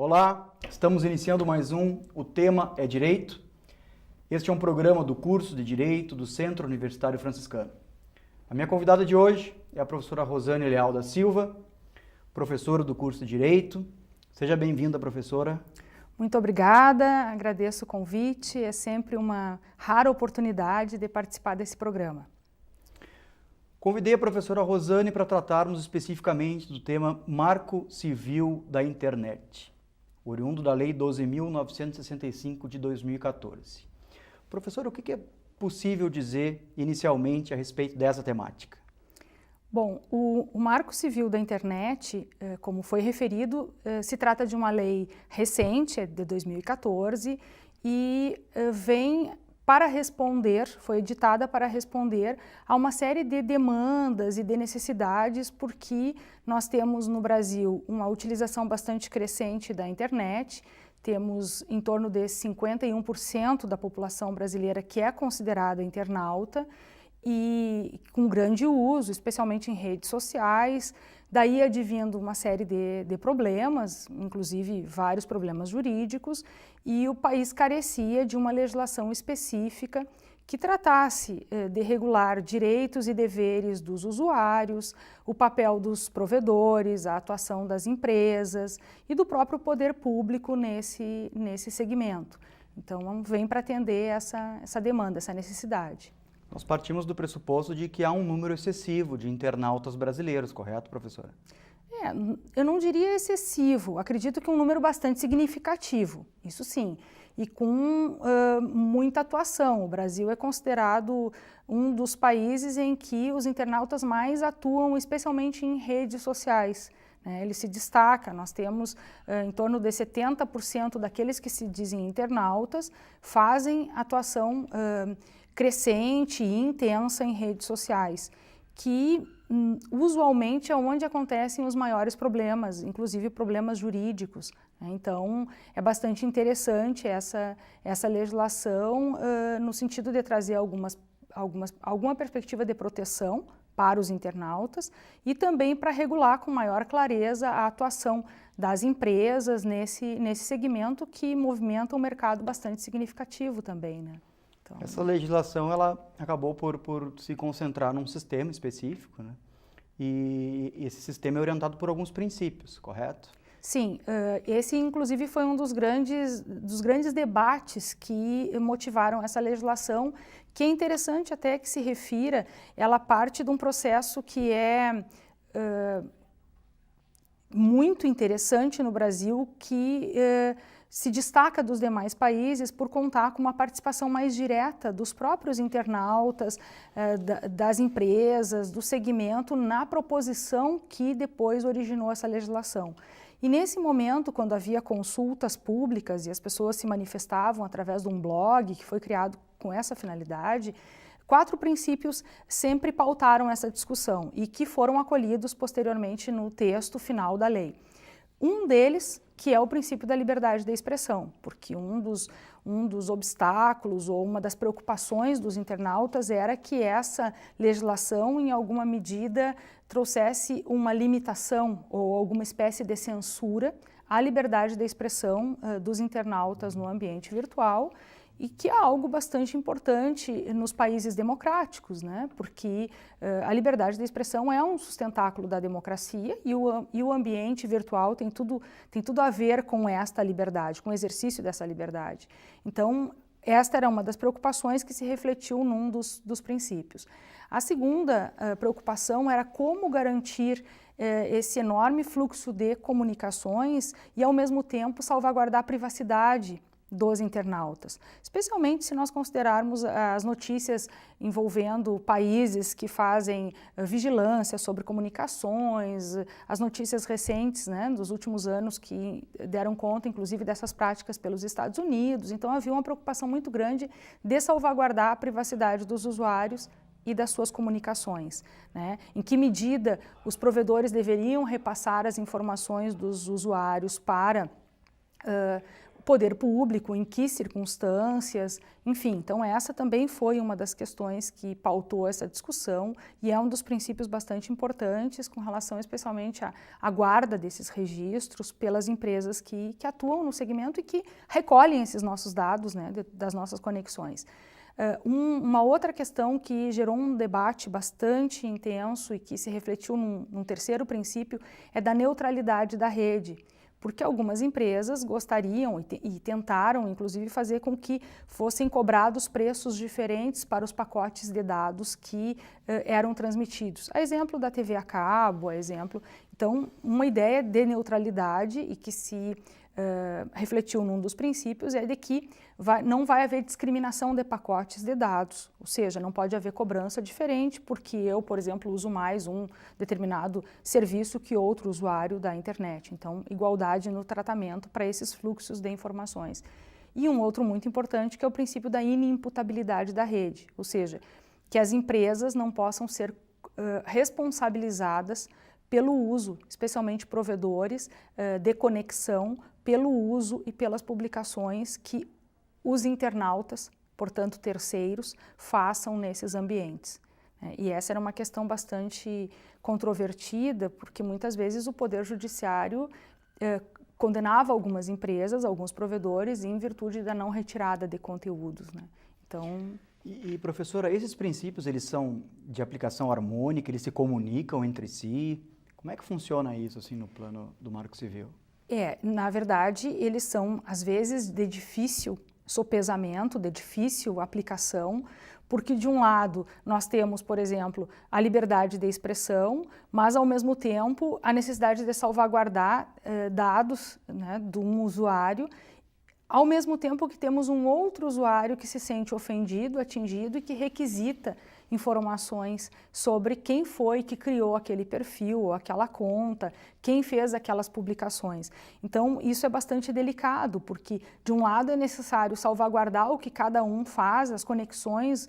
Olá, estamos iniciando mais um O Tema é Direito. Este é um programa do curso de Direito do Centro Universitário Franciscano. A minha convidada de hoje é a professora Rosane Leal da Silva, professora do curso de Direito. Seja bem-vinda, professora. Muito obrigada, agradeço o convite, é sempre uma rara oportunidade de participar desse programa. Convidei a professora Rosane para tratarmos especificamente do tema Marco Civil da Internet, oriundo da Lei 12.965 de 2014. Professora, o que é possível dizer inicialmente a respeito dessa temática? Bom, o Marco Civil da Internet, como foi referido, se trata de uma lei recente, de 2014, e foi editada para responder a uma série de demandas e de necessidades, porque nós temos no Brasil uma utilização bastante crescente da internet, temos em torno de 51% da população brasileira que é considerada internauta, e com grande uso, especialmente em redes sociais, daí advindo uma série de problemas, inclusive vários problemas jurídicos, e o país carecia de uma legislação específica que tratasse de regular direitos e deveres dos usuários, o papel dos provedores, a atuação das empresas e do próprio poder público nesse segmento. Então, vem para atender essa demanda, essa necessidade. Nós partimos do pressuposto de que há um número excessivo de internautas brasileiros, correto, professora? Eu não diria excessivo, acredito que um número bastante significativo, isso sim, e com muita atuação. O Brasil é considerado um dos países em que os internautas mais atuam, especialmente em redes sociais. Ele se destaca, nós temos em torno de 70% daqueles que se dizem internautas fazem atuação crescente e intensa em redes sociais, que usualmente é onde acontecem os maiores problemas, inclusive problemas jurídicos. Então, é bastante interessante essa legislação no sentido de trazer alguma perspectiva de proteção para os internautas e também para regular com maior clareza a atuação das empresas nesse segmento que movimenta um mercado bastante significativo também, né? Então, essa legislação ela acabou por se concentrar num sistema específico, né? E esse sistema é orientado por alguns princípios, correto? Sim, esse inclusive foi um dos grandes debates que motivaram essa legislação, que é interessante até que se refira, ela parte de um processo que é muito interessante no Brasil, que se destaca dos demais países por contar com uma participação mais direta dos próprios internautas, das empresas, do segmento, na proposição que depois originou essa legislação. E nesse momento, quando havia consultas públicas e as pessoas se manifestavam através de um blog que foi criado com essa finalidade, 4 princípios sempre pautaram essa discussão e que foram acolhidos posteriormente no texto final da lei. Um deles, que é o princípio da liberdade de expressão, porque um dos obstáculos ou uma das preocupações dos internautas era que essa legislação, em alguma medida, trouxesse uma limitação ou alguma espécie de censura à liberdade de expressão dos internautas no ambiente virtual, e que é algo bastante importante nos países democráticos, né? Porque a liberdade de expressão é um sustentáculo da democracia e o ambiente virtual tem tudo a ver com esta liberdade, com o exercício dessa liberdade. Então, esta era uma das preocupações que se refletiu num dos princípios. A segunda preocupação era como garantir esse enorme fluxo de comunicações e, ao mesmo tempo, salvaguardar a privacidade dos internautas, especialmente se nós considerarmos as notícias envolvendo países que fazem vigilância sobre comunicações, as notícias recentes, né, dos últimos anos que deram conta, inclusive, dessas práticas pelos Estados Unidos. Então, havia uma preocupação muito grande de salvaguardar a privacidade dos usuários e das suas comunicações, né? Em que medida os provedores deveriam repassar as informações dos usuários para poder público, em que circunstâncias, enfim. Então essa também foi uma das questões que pautou essa discussão e é um dos princípios bastante importantes com relação especialmente à guarda desses registros pelas empresas que atuam no segmento e que recolhem esses nossos dados, né, das nossas conexões. Uma outra questão que gerou um debate bastante intenso e que se refletiu num terceiro princípio é da neutralidade da rede, porque algumas empresas gostariam e tentaram, inclusive, fazer com que fossem cobrados preços diferentes para os pacotes de dados que eram transmitidos. A exemplo da TV a cabo, a exemplo. Então, uma ideia de neutralidade e que se refletiu num dos princípios é de que não vai haver discriminação de pacotes de dados, ou seja, não pode haver cobrança diferente porque eu, por exemplo, uso mais um determinado serviço que outro usuário da internet. Então, igualdade no tratamento para esses fluxos de informações. E um outro muito importante que é o princípio da inimputabilidade da rede, ou seja, que as empresas não possam ser responsabilizadas pelo uso, especialmente provedores de conexão, pelo uso e pelas publicações que os internautas, portanto terceiros, façam nesses ambientes. E essa era uma questão bastante controvertida, porque muitas vezes o Poder Judiciário condenava algumas empresas, alguns provedores, em virtude da não retirada de conteúdos, né? Então... E, professora, esses princípios, eles são de aplicação harmônica, eles se comunicam entre si? Como é que funciona isso, assim, no plano do Marco Civil? Na verdade, eles são, às vezes, de difícil sopesamento, de difícil aplicação, porque, de um lado, nós temos, por exemplo, a liberdade de expressão, mas, ao mesmo tempo, a necessidade de salvaguardar dados, né, de um usuário, ao mesmo tempo que temos um outro usuário que se sente ofendido, atingido e que requisita informações sobre quem foi que criou aquele perfil ou aquela conta, quem fez aquelas publicações. Então, isso é bastante delicado, porque, de um lado, é necessário salvaguardar o que cada um faz, as conexões,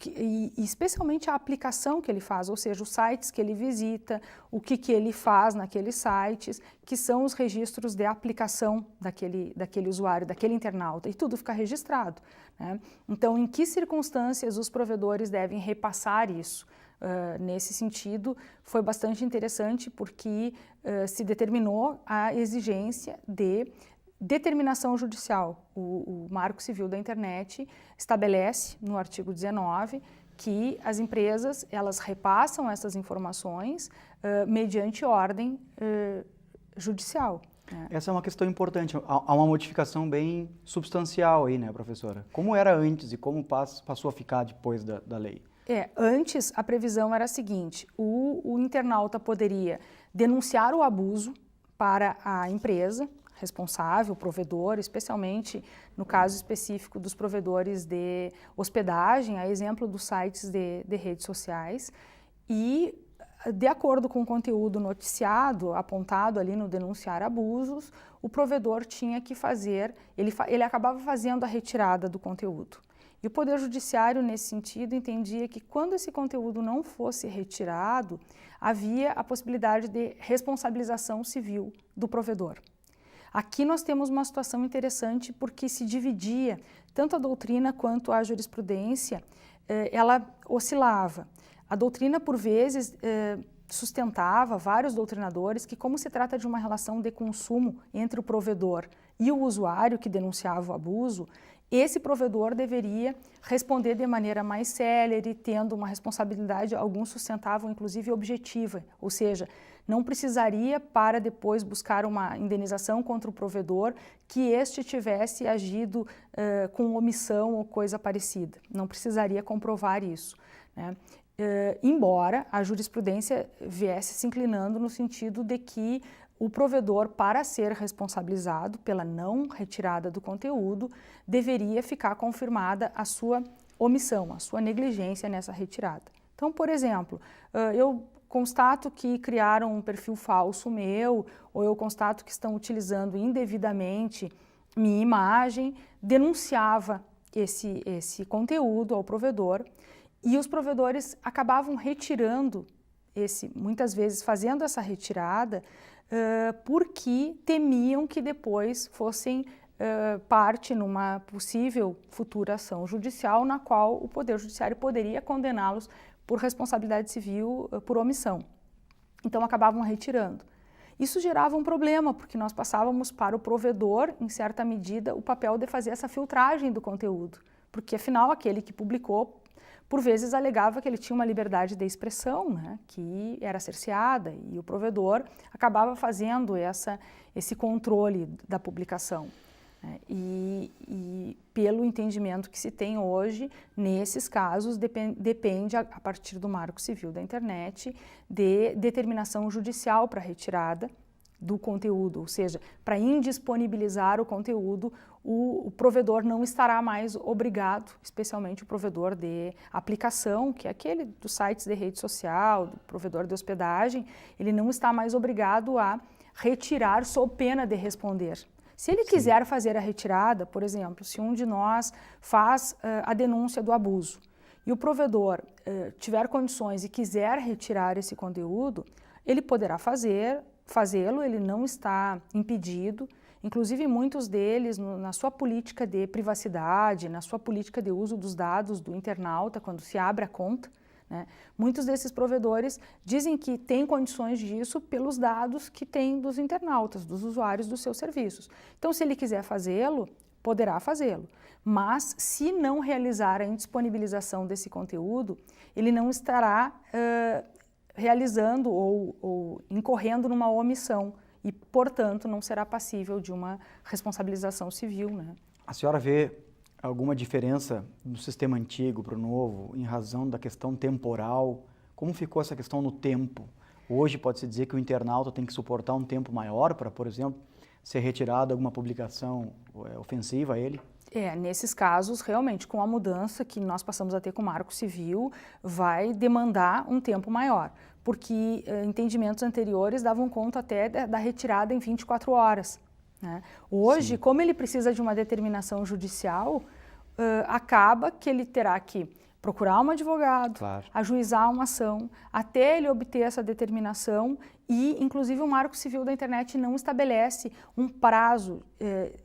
e especialmente a aplicação que ele faz, ou seja, os sites que ele visita, o que ele faz naqueles sites, que são os registros de aplicação daquele usuário, daquele internauta, e tudo fica registrado, né? Então, em que circunstâncias os provedores devem repassar isso? Nesse sentido, foi bastante interessante porque se determinou a exigência de determinação judicial. O Marco Civil da Internet estabelece, no artigo 19, que as empresas, elas repassam essas informações mediante ordem judicial. Essa é uma questão importante. Há uma modificação bem substancial aí, né, professora? Como era antes e como passou a ficar depois da lei? Antes, a previsão era a seguinte: o internauta poderia denunciar o abuso para a empresa responsável, o provedor, especialmente no caso específico dos provedores de hospedagem, a exemplo dos sites de redes sociais, e, de acordo com o conteúdo noticiado, apontado ali no denunciar abusos, o provedor tinha que fazer, ele acabava fazendo a retirada do conteúdo. E o Poder Judiciário, nesse sentido, entendia que quando esse conteúdo não fosse retirado, havia a possibilidade de responsabilização civil do provedor. Aqui nós temos uma situação interessante porque se dividia, tanto a doutrina quanto a jurisprudência, ela oscilava. A doutrina, por vezes, sustentava, vários doutrinadores, que como se trata de uma relação de consumo entre o provedor e o usuário que denunciava o abuso, esse provedor deveria responder de maneira mais célere, tendo uma responsabilidade, alguns sustentavam inclusive objetiva, ou seja, não precisaria para depois buscar uma indenização contra o provedor que este tivesse agido com omissão ou coisa parecida, não precisaria comprovar isso, né? Embora a jurisprudência viesse se inclinando no sentido de que o provedor, para ser responsabilizado pela não retirada do conteúdo, deveria ficar confirmada a sua omissão, a sua negligência nessa retirada. Então, por exemplo, eu constato que criaram um perfil falso meu, ou eu constato que estão utilizando indevidamente minha imagem, denunciava esse conteúdo ao provedor, e os provedores acabavam retirando muitas vezes fazendo essa retirada, porque temiam que depois fossem parte numa possível futura ação judicial na qual o Poder Judiciário poderia condená-los por responsabilidade civil por omissão. Então acabavam retirando. Isso gerava um problema, porque nós passávamos para o provedor, em certa medida, o papel de fazer essa filtragem do conteúdo, porque afinal aquele que publicou, por vezes alegava que ele tinha uma liberdade de expressão, né, que era cerceada, e o provedor acabava fazendo esse controle da publicação. E pelo entendimento que se tem hoje, nesses casos depende, a partir do Marco Civil da Internet, de determinação judicial para retirada do conteúdo, ou seja, para indisponibilizar o conteúdo, o provedor não estará mais obrigado, especialmente o provedor de aplicação, que é aquele dos sites de rede social, do provedor de hospedagem, ele não está mais obrigado a retirar sob pena de responder. Se ele quiser fazer a retirada, por exemplo, se um de nós faz a denúncia do abuso e o provedor tiver condições e quiser retirar esse conteúdo, ele poderá fazê-lo, ele não está impedido. Inclusive, muitos deles, na sua política de privacidade, na sua política de uso dos dados do internauta, quando se abre a conta, né, muitos desses provedores dizem que têm condições disso pelos dados que têm dos internautas, dos usuários dos seus serviços. Então, se ele quiser fazê-lo, poderá fazê-lo. Mas, se não realizar a indisponibilização desse conteúdo, ele não estará realizando ou incorrendo numa omissão e, portanto, não será passível de uma responsabilização civil, né? A senhora vê alguma diferença do sistema antigo para o novo em razão da questão temporal? Como ficou essa questão no tempo? Hoje pode-se dizer que o internauta tem que suportar um tempo maior para, por exemplo, ser retirada alguma publicação ofensiva a ele? Nesses casos, realmente, com a mudança que nós passamos a ter com o Marco Civil, vai demandar um tempo maior, porque entendimentos anteriores davam conta até da retirada em 24 horas. Né? Hoje, como ele precisa de uma determinação judicial, acaba que ele terá que procurar um advogado, ajuizar uma ação, até ele obter essa determinação e, inclusive, o Marco Civil da Internet não estabelece um prazo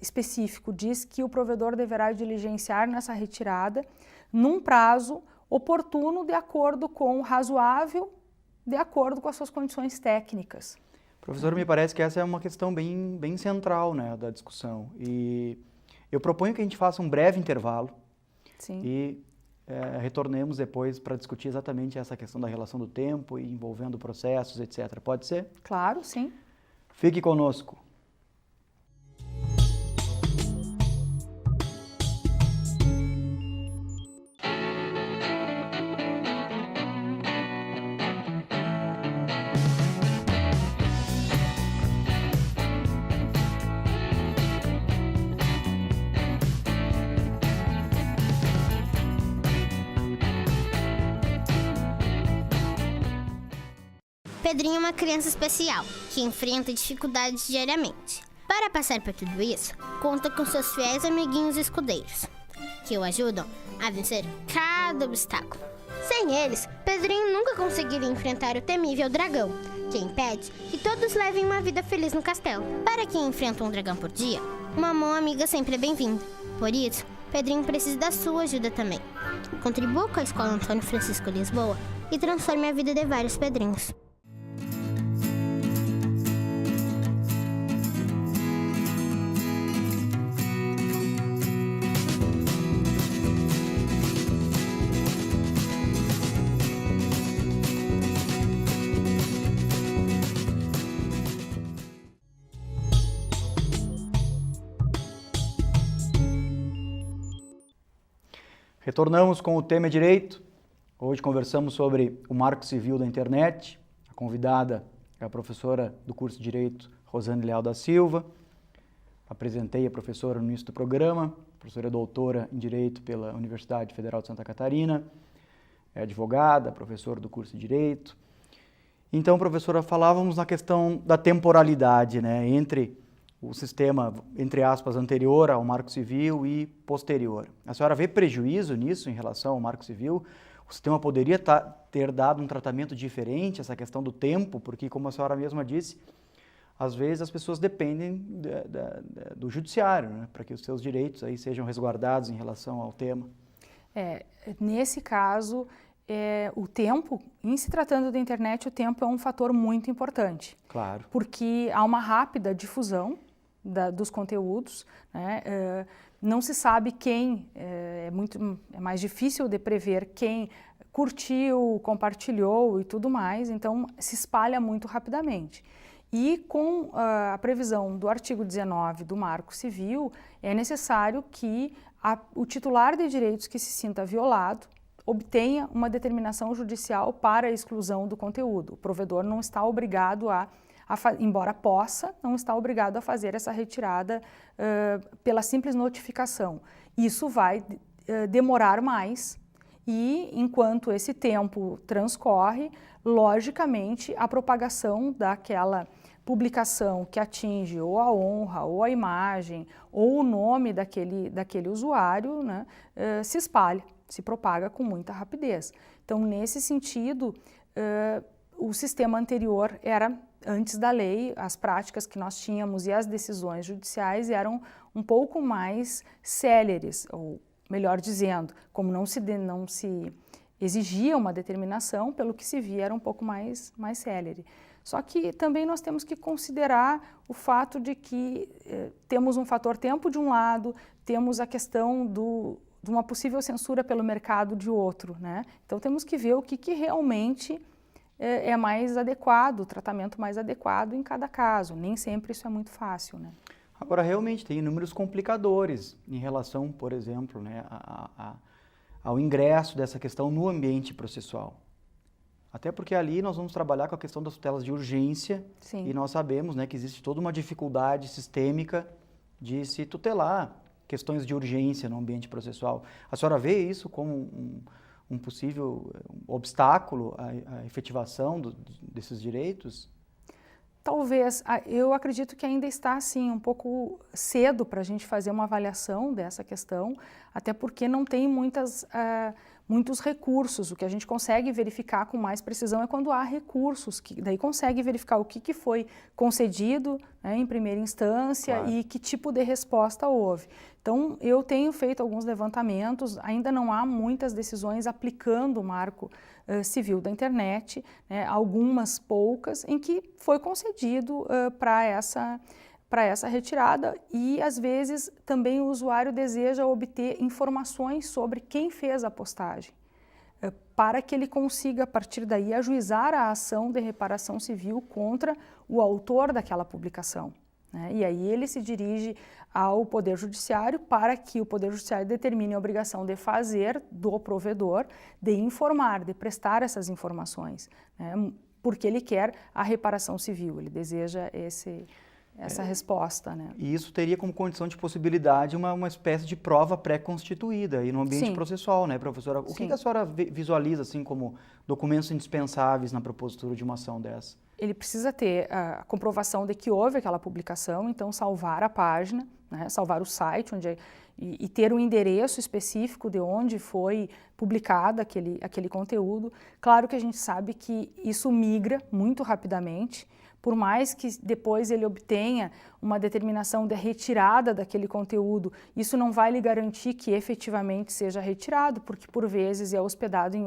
específico, diz que o provedor deverá diligenciar nessa retirada num prazo oportuno, de acordo com o razoável, de acordo com as suas condições técnicas. Professor, me parece que essa é uma questão bem central, né, da discussão. E eu proponho que a gente faça um breve intervalo. Sim. E retornemos depois para discutir exatamente essa questão da relação do tempo e envolvendo processos, etc. Pode ser? Claro, sim. Fique conosco. Pedrinho é uma criança especial, que enfrenta dificuldades diariamente. Para passar por tudo isso, conta com seus fiéis amiguinhos escudeiros, que o ajudam a vencer cada obstáculo. Sem eles, Pedrinho nunca conseguiria enfrentar o temível dragão, que impede que todos levem uma vida feliz no castelo. Para quem enfrenta um dragão por dia, uma mão amiga sempre é bem-vinda. Por isso, Pedrinho precisa da sua ajuda também. Contribua com a Escola Antônio Francisco Lisboa e transforme a vida de vários Pedrinhos. Retornamos com o tema Direito. Hoje conversamos sobre o Marco Civil da Internet. A convidada é a professora do curso de Direito, Rosane Leal da Silva. Apresentei a professora no início do programa. A professora é doutora em Direito pela Universidade Federal de Santa Catarina. É advogada, professora do curso de Direito. Então, professora, falávamos na questão da temporalidade, né, entre o sistema, entre aspas, anterior ao Marco Civil e posterior. A senhora vê prejuízo nisso em relação ao Marco Civil? O sistema poderia ter dado um tratamento diferente, essa questão do tempo, porque, como a senhora mesma disse, às vezes as pessoas dependem do judiciário, né, para que os seus direitos aí sejam resguardados em relação ao tema. Nesse caso, o tempo, em se tratando da internet, o tempo é um fator muito importante. Claro. Porque há uma rápida difusão dos conteúdos, né? Não se sabe quem, é mais difícil de prever quem curtiu, compartilhou e tudo mais, então se espalha muito rapidamente. E com a previsão do artigo 19 do Marco Civil, é necessário que o titular de direitos que se sinta violado obtenha uma determinação judicial para a exclusão do conteúdo. O provedor não está obrigado embora possa, não está obrigado a fazer essa retirada pela simples notificação. Isso vai demorar mais e, enquanto esse tempo transcorre, logicamente, a propagação daquela publicação que atinge ou a honra, ou a imagem, ou o nome daquele usuário, né, se espalha, se propaga com muita rapidez. Então, nesse sentido, o sistema anterior era, antes da lei, as práticas que nós tínhamos e as decisões judiciais eram um pouco mais céleres, ou melhor dizendo, como não se exigia uma determinação, pelo que se via era um pouco mais célere. Só que também nós temos que considerar o fato de que temos um fator tempo de um lado, temos a questão de uma possível censura pelo mercado de outro, né? Então temos que ver o que realmente é mais adequado, o tratamento mais adequado em cada caso. Nem sempre isso é muito fácil, né? Agora, realmente tem inúmeros complicadores em relação, por exemplo, né, ao ingresso dessa questão no ambiente processual. Até porque ali nós vamos trabalhar com a questão das tutelas de urgência. Sim. E nós sabemos, né, que existe toda uma dificuldade sistêmica de se tutelar questões de urgência no ambiente processual. A senhora vê isso como um possível obstáculo à efetivação desses direitos? Talvez, eu acredito que ainda está assim um pouco cedo para a gente fazer uma avaliação dessa questão, até porque não tem muitos recursos. O que a gente consegue verificar com mais precisão é quando há recursos, que daí consegue verificar o que foi concedido, né, em primeira instância, claro, e que tipo de resposta houve. Então, eu tenho feito alguns levantamentos, ainda não há muitas decisões aplicando o Marco Civil da Internet, né, algumas poucas, em que foi concedido para essa retirada e, às vezes, também o usuário deseja obter informações sobre quem fez a postagem, para que ele consiga, a partir daí, ajuizar a ação de reparação civil contra o autor daquela publicação, né? E aí ele se dirige ao Poder Judiciário para que o Poder Judiciário determine a obrigação de fazer do provedor, de informar, de prestar essas informações, né? Porque ele quer a reparação civil, ele deseja essa resposta, né? E isso teria como condição de possibilidade uma espécie de prova pré-constituída aí no ambiente Sim. processual, né, professora? O que a senhora visualiza assim como documentos indispensáveis na propositura de uma ação dessa? Ele precisa ter a comprovação de que houve aquela publicação, então salvar a página, né, salvar o site e ter um endereço específico de onde foi publicado aquele conteúdo. Claro que a gente sabe que isso migra muito rapidamente, por mais que depois ele obtenha uma determinação de retirada daquele conteúdo, isso não vai lhe garantir que efetivamente seja retirado, porque por vezes é hospedado em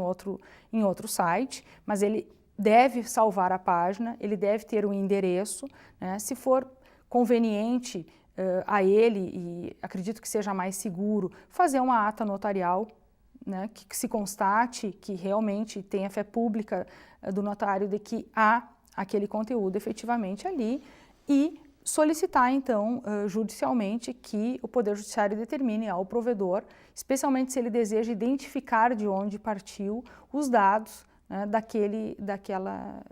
outro site, mas ele deve salvar a página, ele deve ter um endereço, né? Se for conveniente a ele, e acredito que seja mais seguro, fazer uma ata notarial, né, que se constate que realmente tem a fé pública do notário de que há aquele conteúdo efetivamente ali e solicitar então judicialmente que o Poder Judiciário determine ao provedor, especialmente se ele deseja identificar de onde partiu os dados, né,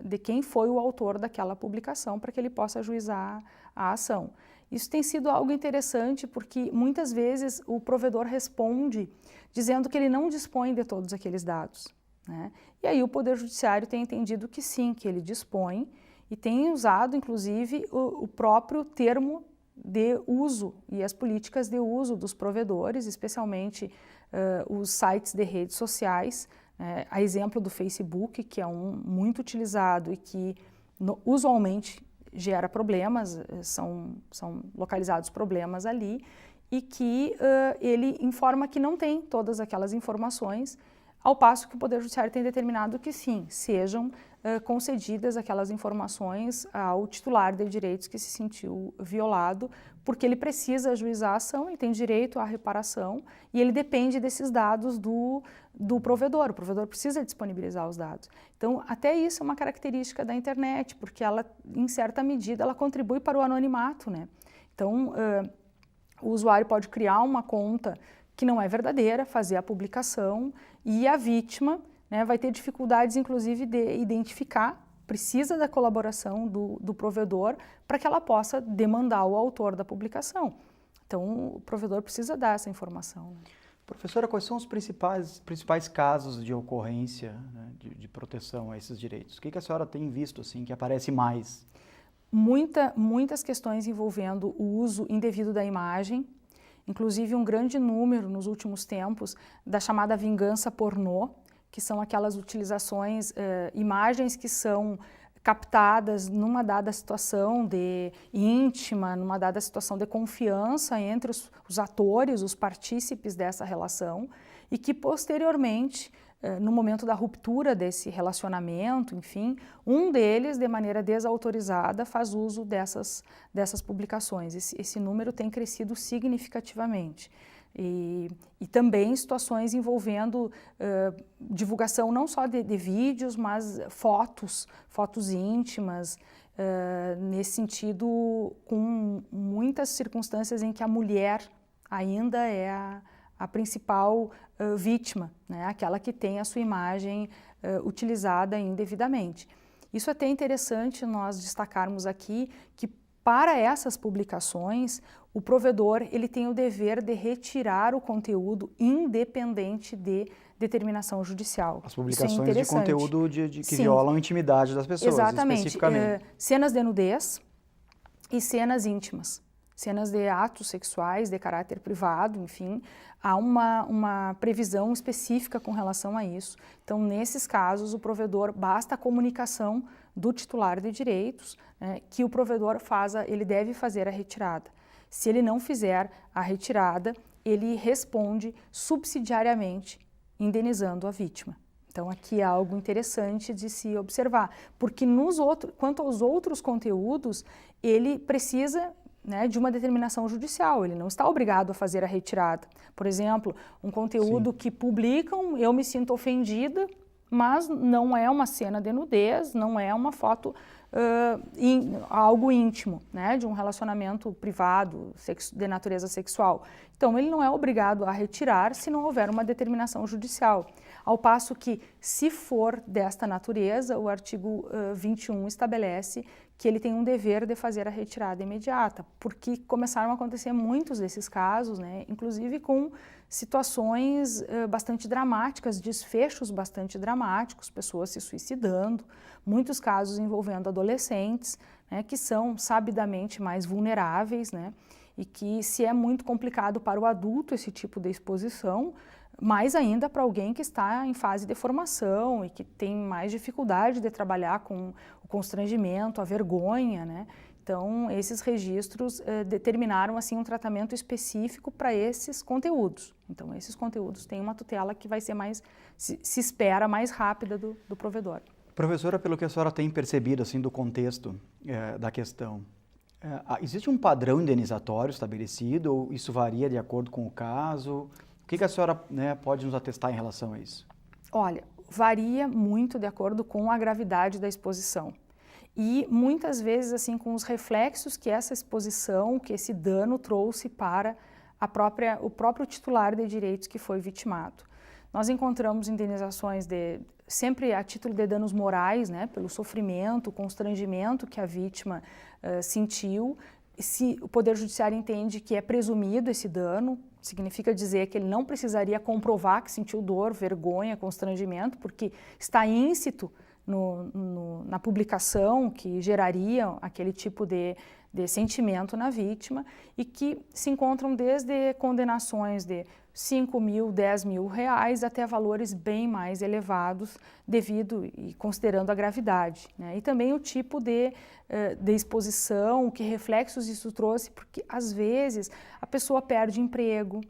de quem foi o autor daquela publicação, para que ele possa ajuizar a ação. Isso tem sido algo interessante porque muitas vezes o provedor responde dizendo que ele não dispõe de todos aqueles dados, né? E aí o Poder Judiciário tem entendido que sim, que ele dispõe e tem usado inclusive o próprio termo de uso e as políticas de uso dos provedores, especialmente os sites de redes sociais, a exemplo do Facebook, que é um muito utilizado e que usualmente gera problemas, são localizados problemas ali, e que ele informa que não tem todas aquelas informações, ao passo que o Poder Judiciário tem determinado que sim, sejam concedidas aquelas informações ao titular de direitos que se sentiu violado, porque ele precisa ajuizar a ação, ele tem direito à reparação e ele depende desses dados do provedor. O provedor precisa disponibilizar os dados. Então, até isso é uma característica da internet, porque ela, em certa medida, ela contribui para o anonimato, né? Então, o usuário pode criar uma conta que não é verdadeira, fazer a publicação e a vítima, né, vai ter dificuldades, inclusive, de identificar, precisa da colaboração do provedor para que ela possa demandar o autor da publicação. Então, o provedor precisa dar essa informação. Professora, quais são os principais casos de ocorrência, né, de proteção a esses direitos? O que a senhora tem visto assim, que aparece mais? Muitas questões envolvendo o uso indevido da imagem, inclusive um grande número nos últimos tempos da chamada vingança pornô, que são aquelas utilizações, imagens que são captadas numa dada situação de íntima, numa dada situação de confiança entre os atores, os partícipes dessa relação, e que posteriormente, no momento da ruptura desse relacionamento, enfim, um deles, de maneira desautorizada, faz uso dessas publicações. Esse número tem crescido significativamente. E também situações envolvendo divulgação não só de vídeos, mas fotos íntimas, nesse sentido, com muitas circunstâncias em que a mulher ainda é a principal vítima, né? Aquela que tem a sua imagem utilizada indevidamente. Isso é até interessante nós destacarmos aqui que para essas publicações, o provedor ele tem o dever de retirar o conteúdo independente de determinação judicial. As publicações de conteúdo que violam a intimidade das pessoas, exatamente, especificamente. Cenas de nudez e cenas íntimas, cenas de atos sexuais de caráter privado, enfim, há uma previsão específica com relação a isso. Então, nesses casos, o provedor, basta a comunicação do titular de direitos, né, que o provedor ele deve fazer a retirada. Se ele não fizer a retirada, ele responde subsidiariamente, indenizando a vítima. Então, aqui é algo interessante de se observar, porque quanto aos outros conteúdos, ele precisa, né, de uma determinação judicial, ele não está obrigado a fazer a retirada. Por exemplo, um conteúdo que publicam, eu me sinto ofendida, mas não é uma cena de nudez, não é uma foto, algo íntimo, né, de um relacionamento privado, de natureza sexual. Então, ele não é obrigado a retirar se não houver uma determinação judicial. Ao passo que, se for desta natureza, o artigo 21 estabelece que ele tem um dever de fazer a retirada imediata, porque começaram a acontecer muitos desses casos, né, inclusive com situações bastante dramáticas, desfechos bastante dramáticos, pessoas se suicidando, muitos casos envolvendo adolescentes, né, que são sabidamente mais vulneráveis, né, e que se é muito complicado para o adulto esse tipo de exposição, mais ainda para alguém que está em fase de formação e que tem mais dificuldade de trabalhar com o constrangimento, a vergonha, né? Então, esses registros determinaram assim um tratamento específico para esses conteúdos. Então, esses conteúdos têm uma tutela que vai ser se espera mais rápida do provedor. Professora, pelo que a senhora tem percebido assim do contexto da questão, existe um padrão indenizatório estabelecido ou isso varia de acordo com o caso? O que a senhora, né, pode nos atestar em relação a isso? Olha, varia muito de acordo com a gravidade da exposição. E muitas vezes assim com os reflexos que essa exposição, que esse dano trouxe para o próprio titular de direitos que foi vitimado. Nós encontramos indenizações sempre a título de danos morais, né, pelo sofrimento, constrangimento que a vítima sentiu. Se o Poder Judiciário entende que é presumido esse dano, significa dizer que ele não precisaria comprovar que sentiu dor, vergonha, constrangimento, porque está íncito na publicação que geraria aquele tipo de sentimento na vítima e que se encontram desde condenações de 5.000, 10.000 reais, até valores bem mais elevados devido e considerando a gravidade, né? E também o tipo de exposição, que reflexos isso trouxe, porque às vezes a pessoa perde emprego,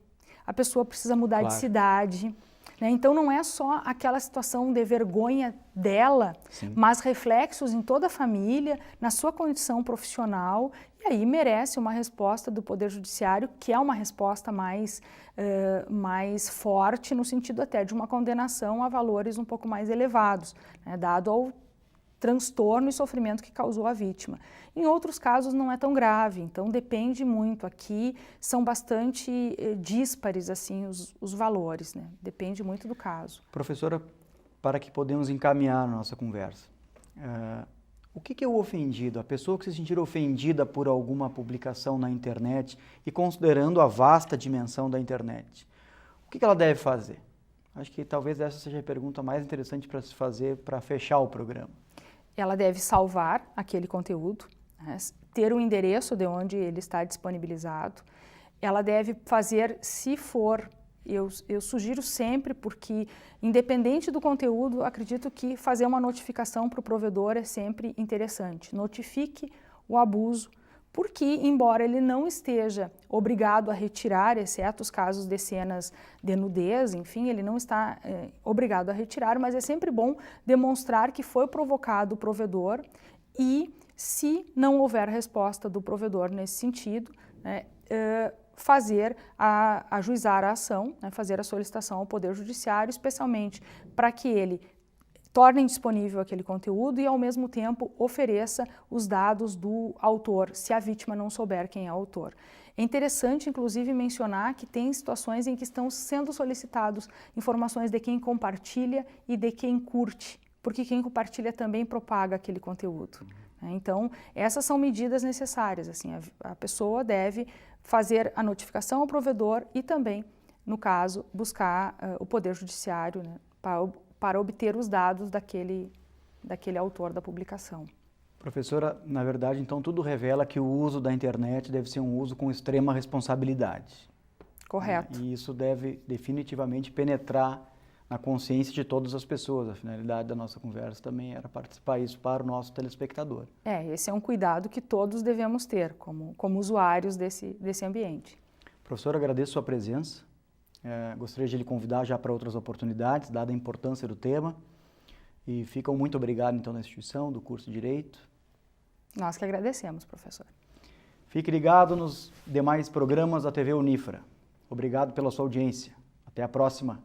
a pessoa precisa mudar de cidade, né? Então não é só aquela situação de vergonha dela, mas reflexos em toda a família, na sua condição profissional, e aí merece uma resposta do Poder Judiciário, que é uma resposta mais forte, no sentido até de uma condenação a valores um pouco mais elevados, né, dado ao transtorno e sofrimento que causou a vítima. Em outros casos não é tão grave, então depende muito. Aqui são bastante díspares assim, os valores, né? Depende muito do caso. Professora, para que podemos encaminhar a nossa conversa, o que é o ofendido? A pessoa que se sentir ofendida por alguma publicação na internet e considerando a vasta dimensão da internet, o que ela deve fazer? Acho que talvez essa seja a pergunta mais interessante para se fazer para fechar o programa. Ela deve salvar aquele conteúdo, né, ter o endereço de onde ele está disponibilizado. Ela deve fazer, se for, eu sugiro sempre, porque independente do conteúdo, acredito que fazer uma notificação para o provedor é sempre interessante. Notifique o abuso, porque, embora ele não esteja obrigado a retirar, exceto os casos de cenas de nudez, enfim, ele não está obrigado a retirar, mas é sempre bom demonstrar que foi provocado o provedor e, se não houver resposta do provedor nesse sentido, né, ajuizar a ação, né, fazer a solicitação ao Poder Judiciário, especialmente para que ele torne disponível aquele conteúdo e, ao mesmo tempo, ofereça os dados do autor, se a vítima não souber quem é o autor. É interessante, inclusive, mencionar que tem situações em que estão sendo solicitados informações de quem compartilha e de quem curte, porque quem compartilha também propaga aquele conteúdo. Então, essas são medidas necessárias. Assim, a pessoa deve fazer a notificação ao provedor e também, no caso, buscar o Poder Judiciário, né, para obter os dados daquele autor da publicação. Professora, na verdade, então tudo revela que o uso da internet deve ser um uso com extrema responsabilidade. Correto. E isso deve definitivamente penetrar na consciência de todas as pessoas. A finalidade da nossa conversa também era participar isso para o nosso telespectador. Esse é um cuidado que todos devemos ter como usuários desse ambiente. Professora, agradeço a sua presença. Gostaria de lhe convidar já para outras oportunidades, dada a importância do tema. E ficam muito obrigado, então, na instituição, do curso de Direito. Nós que agradecemos, professor. Fique ligado nos demais programas da TV Unifra. Obrigado pela sua audiência. Até a próxima.